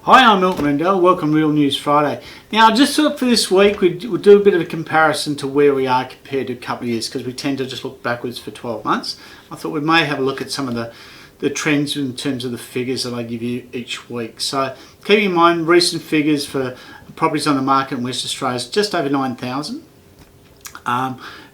Hi, I'm Milton Rendell. Welcome to Real News Friday. Now, I just thought for this week we'll do a bit of a comparison to where we are compared to a couple of years, because we tend to just look backwards for 12 months. I thought we may have a look at some of the trends in terms of the figures that I give you each week. So keep in mind, recent figures for properties on the market in West Australia is just over 9,000.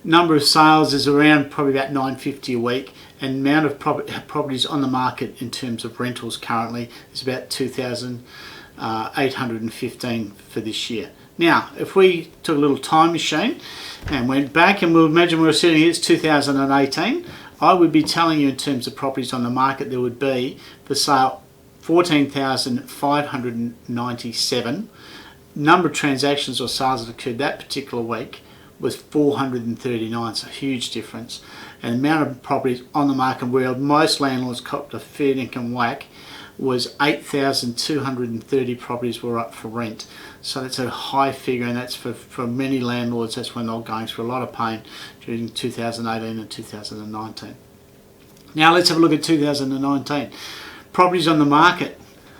Number of sales is around probably about 950 a week, and amount of properties on the market in terms of rentals currently is about 2,815 for this year. Now, if we took a little time machine and went back, and we'll imagine we were sitting here, it's 2018, I would be telling you in terms of properties on the market there would be for sale 14,597. Number of transactions or sales that occurred that particular week was 439, so a huge difference. And the amount of properties on the market where most landlords copped a fair income whack was 8,230 properties were up for rent. So that's a high figure, and that's for many landlords, that's when they were going through a lot of pain during 2018 and 2019. Now let's have a look at 2019. Properties on the market,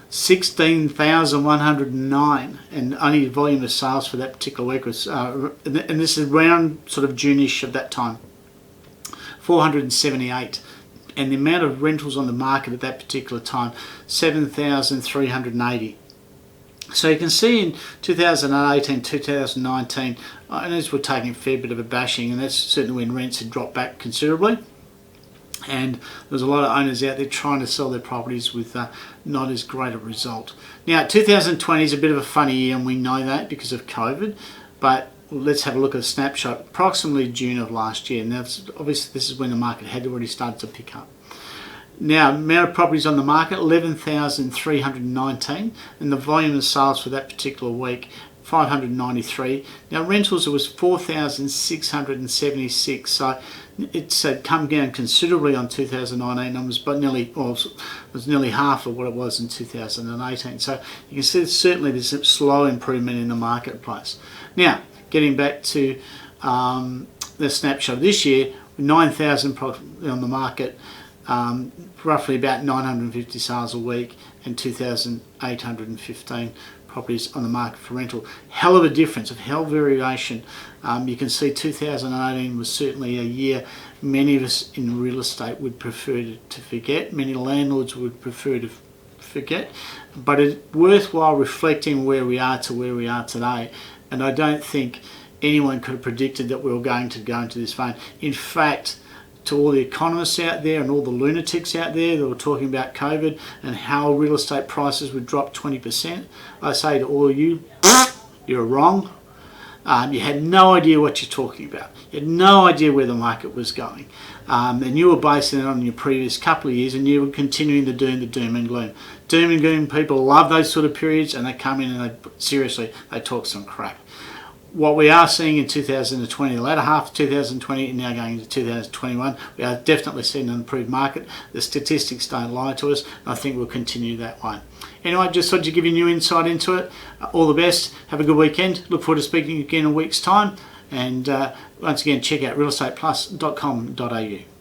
16,109, and only volume of sales for that particular week was, and this is around sort of June-ish of that time, 478. And the amount of rentals on the market at that particular time, 7,380. So you can see in 2018, 2019, and as we're taking a fair bit of a bashing, and that's certainly when rents had dropped back considerably. And there's a lot of owners out there trying to sell their properties with not as great a result. Now, 2020 is a bit of a funny year, and we know that because of COVID, but let's have a look at a snapshot. Approximately June of last year, and that's obviously this is when the market had already started to pick up. Now, amount of properties on the market, 11,319, and the volume of sales for that particular week, 593. Now, rentals, it was 4,676, so it's come down considerably on 2019 numbers, but it was nearly half of what it was in 2018. So you can see certainly there's a slow improvement in the marketplace. Now, getting back to the snapshot this year, 9,000 on the market, roughly about 950 sales a week, and 2,815 properties on the market for rental. Hell of a difference, a hell of variation. You can see 2018 was certainly a year many of us in real estate would prefer to forget. Many landlords would prefer to forget, but it's worthwhile reflecting where we are to where we are today. And I don't think anyone could have predicted that we were going to go into this vein. In fact, to all the economists out there and all the lunatics out there that were talking about COVID and how real estate prices would drop 20%, I say to all of you, you're wrong. You had no idea what you're talking about. You had no idea where the market was going. And you were basing it on your previous couple of years, and you were continuing to do the doom and gloom. Doom and gloom, people love those sort of periods, and they come in and they talk some crap. What we are seeing in 2020, the latter half of 2020 and now going into 2021, we are definitely seeing an improved market. The statistics don't lie to us, and I think we'll continue that way. Anyway, just thought to give you new insight into it. All the best. Have a good weekend. Look forward to speaking again in a week's time. And once again, check out realestateplus.com.au.